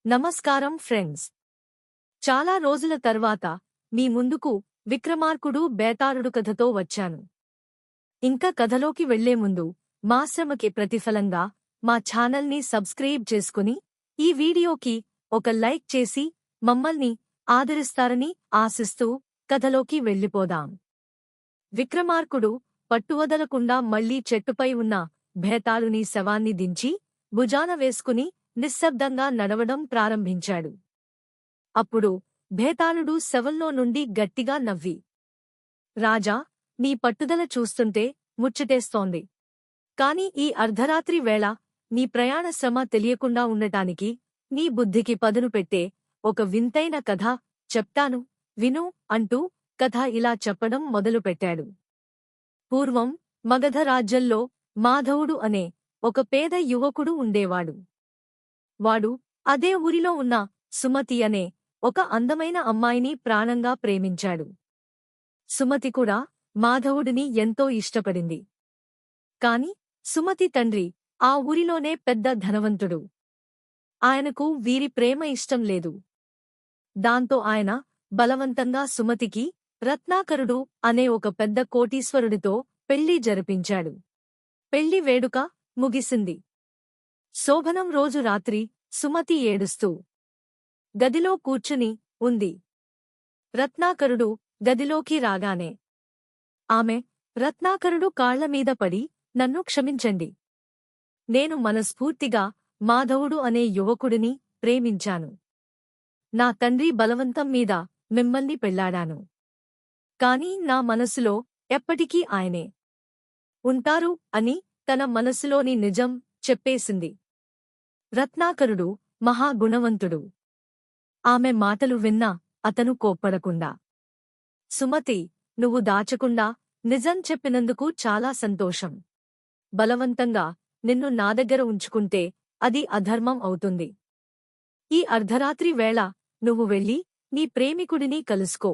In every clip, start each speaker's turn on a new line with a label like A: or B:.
A: నమస్కారం ఫ్రెండ్స్. చాలా రోజుల తర్వాత మీ ముందుకు విక్రమార్కుడు బేతాళుడు కథతో వచ్చాను. ఇంకా కథలోకి వెళ్లే ముందు మా శ్రమకి ప్రతిఫలంగా మా ఛానల్ని సబ్స్క్రైబ్ చేసుకుని ఈ వీడియోకి ఒక లైక్ చేసి మమ్మల్ని ఆదరిస్తారని ఆశిస్తూ కథలోకి వెళ్ళిపోదాం. విక్రమార్కుడు పట్టువదలకుండా మళ్లీ చెట్టుపై ఉన్న బేతాళుని శవాన్ని దించి భుజాన వేసుకుని నిశ్శబ్దంగా నడవడం ప్రారంభించాడు. అప్పుడు బేతాళుడు శవంలో నుండి గట్టిగా నవ్వి, రాజా, నీ పట్టుదల చూస్తుంటే ముచ్చటేస్తోంది. కాని ఈ అర్ధరాత్రి వేళ నీ ప్రయాణ శ్రమ తెలియకుండా ఉండటానికి నీ బుద్ధికి పదును పెట్టే ఒక వింతైన కథ చెప్తాను, విను అంటూ కథ ఇలా చెప్పడం మొదలుపెట్టాడు. పూర్వం మగధ రాజ్యంలో మాధవుడు అనే ఒక పేద యువకుడు ఉండేవాడు. వాడు అదే ఊరిలో ఉన్న సుమతి అనే ఒక అందమైన అమ్మాయిని ప్రాణంగా ప్రేమించాడు. సుమతి కూడా మాధవుడిని ఎంతో ఇష్టపడింది. కాని సుమతి తండ్రి ఆ ఊరిలోనే పెద్ద ధనవంతుడు. ఆయనకు వీరి ప్రేమ ఇష్టం లేదు. దాంతో ఆయన బలవంతంగా సుమతికి రత్నాకరుడు అనే ఒక పెద్ద కోటీశ్వరుడితో పెళ్లి జరిపించాడు. పెళ్లి వేడుక ముగిసింది. శోభనం రోజు రాత్రి సుమతి ఏడుస్తూ గదిలో కూర్చుని ఉంది. రత్నాకరుడు గదిలోకి రాగానే ఆమె రత్నాకరుడు కాళ్లమీద పడి, నన్ను క్షమించండి. నేను మనస్ఫూర్తిగా మాధవుడు అనే యువకుడిని ప్రేమించాను. నా తండ్రి బలవంతం మీద మిమ్మల్ని పెళ్లాడాను. కాని నా మనసులో ఎప్పటికీ ఆయనే ఉంటారు అని తన మనసులోని నిజం చెప్పేసింది. రత్నాకరుడు మహాగుణవంతుడు. ఆమె మాటలు విన్నా అతను కోప్పడకుండా, సుమతి, నువ్వు దాచకుండా నిజం చెప్పినందుకు చాలా సంతోషం. బలవంతంగా నిన్ను నా దగ్గర ఉంచుకుంటే అది అధర్మం అవుతుంది. ఈ అర్ధరాత్రి వేళ నువ్వు వెళ్ళి నీ ప్రేమికుడిని కలుసుకో.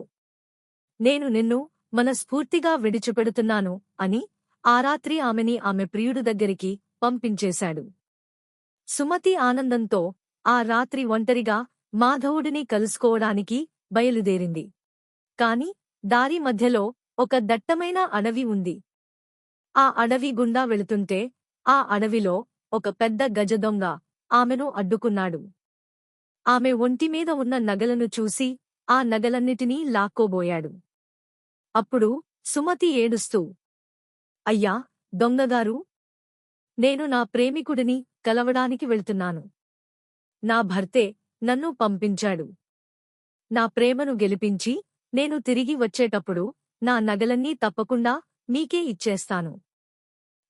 A: నేను నిన్ను మనస్ఫూర్తిగా విడిచిపెడుతున్నాను అని ఆ రాత్రి ఆమెని ఆమె ప్రియుడు దగ్గరికి పంపించేశాడు. సుమతి ఆనందంతో ఆ రాత్రి ఒంటరిగా మాధవుడిని కలుసుకోవడానికి బయలుదేరింది. కాని దారి మధ్యలో ఒక దట్టమైన అడవి ఉంది. ఆ అడవి గుండా వెళుతుంటే ఆ అడవిలో ఒక పెద్ద గజదొంగ ఆమెను అడ్డుకున్నాడు. ఆమె ఒంటిమీద ఉన్న నగలను చూసి ఆ నగలన్నిటినీ లాక్కోబోయాడు. అప్పుడు సుమతి ఏడుస్తూ, అయ్యా దొంగగారూ, నేను నా ప్రేమికుడిని కలవడానికి వెళ్తున్నాను. నా భర్తే నన్ను పంపించాడు. నా ప్రేమను గెలిపించి నేను తిరిగి వచ్చేటప్పుడు నా నగలన్నీ తప్పకుండా మీకే ఇచ్చేస్తాను.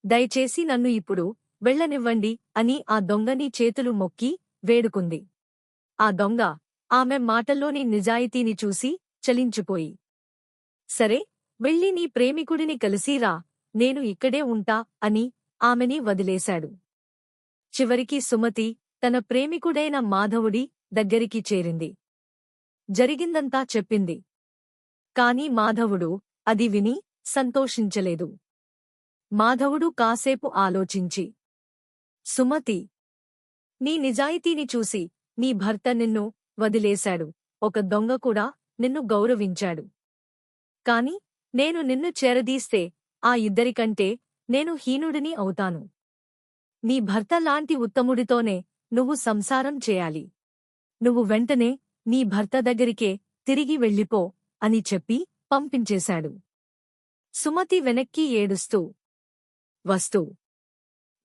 A: దయచేసి నన్ను ఇప్పుడు వెళ్ళనివ్వండి అని ఆ దొంగని చేతులు మొక్కి వేడుకుంది. ఆ దొంగ ఆమె మాటల్లోని నిజాయితీని చూసి చలించిపోయి, సరే, వెళ్ళి నీ ప్రేమికుడిని కలిసిరా, నేను ఇక్కడే ఉంటా అని ఆమెని వదిలేశాడు. చివరికి సుమతి తన ప్రేమికుడైన మాధవుడి దగ్గరికి చేరింది. జరిగిందంతా చెప్పింది. కాని మాధవుడు అది విని సంతోషించలేదు. మాధవుడు కాసేపు ఆలోచించి, సుమతి, నీ నిజాయితీని చూసి నీ భర్త నిన్ను వదిలేశాడు. ఒక దొంగ కూడా నిన్ను గౌరవించాడు. కాని నేను నిన్ను చేరదీస్తే ఆ ఇద్దరికంటే నేను హీనుడిని అవుతాను. నీ భర్త లాంటి ఉత్తముడితోనే నువ్వు సంసారం చేయాలి. నువ్వు వెంటనే నీ భర్త దగ్గరికే తిరిగి వెళ్ళిపో అని చెప్పి పంపించేశాడు. సుమతి వెనక్కి ఏడుస్తూ వస్తూ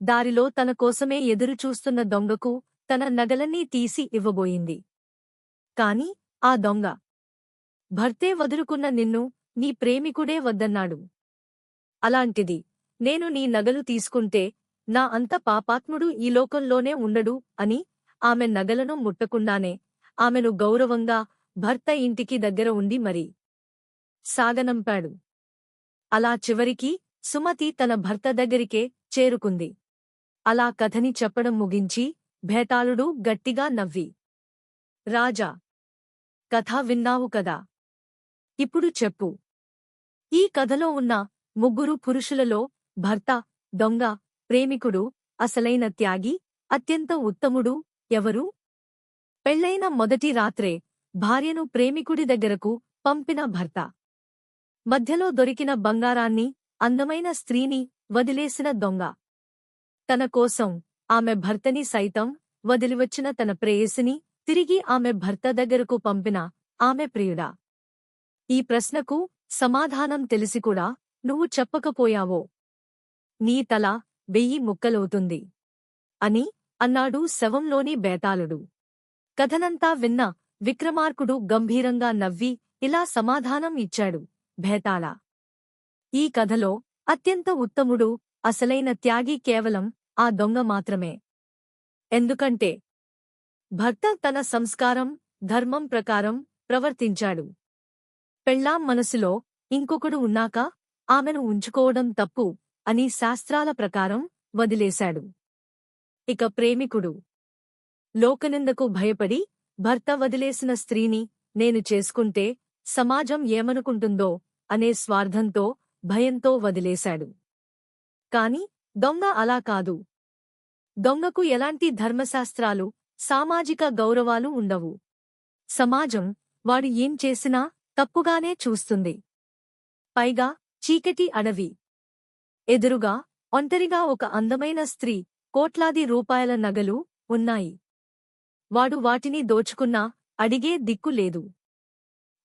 A: దారిలో తన కోసమే ఎదురుచూస్తున్న దొంగకు తన నగలన్నీ తీసి ఇవ్వబోయింది. కాని ఆ దొంగ, భర్తే వదులుకున్న నిన్ను నీ ప్రేమికుడే వద్దన్నాడు. అలాంటిది నేను నీ నగలు తీసుకుంటే నా అంత పాపాత్ముడు ఈ లోకంలోనే ఉండడు అని ఆమె నగలను ముట్టకుండానే ఆమెను గౌరవంగా భర్త ఇంటికి దగ్గర ఉండి మరీ సాగనంపాడు. అలా చివరికి సుమతి తన భర్త దగ్గరికే చేరుకుంది. అలా కథని చెప్పడం ముగించి బేతాళుడు గట్టిగా నవ్వి, రాజా, కథ విన్నావు కదా, ఇప్పుడు చెప్పు, ఈ కథలో ఉన్న ముగ్గురు పురుషులలో భర్త, దొంగ, ప్రేమికుడు, అసలైన త్యాగి, అత్యంత ఉత్తముడు ఎవరు? పెళ్లైన మొదటి రాత్రే భార్యను ప్రేమికుడి దగ్గరకు పంపిన భర్త. మధ్యలో దొరికిన బంగారాన్ని, అందమైన స్త్రీని వదిలేసిన దొంగ. తన కోసం ఆమె భర్తని సైతం వదిలివచ్చిన తన ప్రేయసిని తిరిగి ఆమె భర్త దగ్గరకు పంపిన ఆమె ప్రియుడా. ఈ ప్రశ్నకు సమాధానం తెలిసికూడా నువ్వు చెప్పకపోయావో నీ తల 1000 ముక్కలవుతుంది అని అన్నాడు శవంలోని బేతాళుడు. కథనంతా విన్న విక్రమార్కుడు గంభీరంగా నవ్వి ఇలా సమాధానం ఇచ్చాడు. భేతాళా, ఈ కథలో అత్యంత ఉత్తముడు, అసలైన త్యాగి కేవలం ఆ దొంగ మాత్రమే. ఎందుకంటే భర్త తన సంస్కారం, ధర్మం ప్రకారం ప్రవర్తించాడు. పెళ్ళాం మనసులో ఇంకొకడు ఉన్నాక ఆమెను ఉంచుకోవడం తప్పు అని శాస్త్రాల ప్రకారం వదిలేశాడు. ఇక ప్రేమికుడు లోకనిందకు భయపడి భర్త వదిలేసిన స్త్రీని నేను చేసుకుంటే సమాజం ఏమనుకుంటుందో అనే స్వార్థంతో, భయంతో వదిలేశాడు. కాని దొంగ అలా కాదు. దొంగకు ఎలాంటి ధర్మశాస్త్రాలు, సామాజిక గౌరవాలు ఉండవు. సమాజం వాడు ఏం చేసినా తప్పుగానే చూస్తుంది. పైగా చీకటి అడవి. ఎదురుగా ఒంటరిగా ఒక అందమైన స్త్రీ, కోట్లాది రూపాయల నగలు ఉన్నాయి. వాడు వాటిని దోచుకున్నా అడిగే దిక్కు లేదు.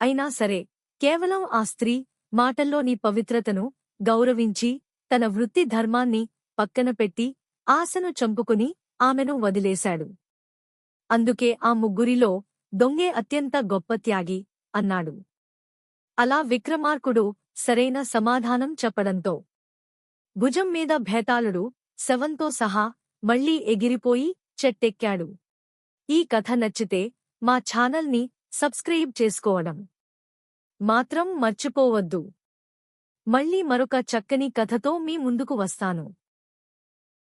A: అయినా సరే కేవలం ఆ స్త్రీ మాటల్లోని పవిత్రతను గౌరవించి తన వృత్తి ధర్మాన్ని పక్కన పెట్టి ఆశను చంపుకుని ఆమెను వదిలేశాడు. అందుకే ఆ ముగ్గురిలో దొంగే అత్యంత గొప్ప త్యాగి అన్నాడు. అలా విక్రమార్కుడు సరైన సమాధానం చెప్పడంతో భుజం మీద భేతాళుడు శవంతో సహా మళ్లీ ఎగిరిపోయి చెట్టెక్కాడు. ఈ కథ నచ్చితే మా ఛానల్ని సబ్స్క్రైబ్ చేసుకోవడం మాత్రం మర్చిపోవద్దు. మళ్ళీ మరొక చక్కని కథతో మీ ముందుకు వస్తాను.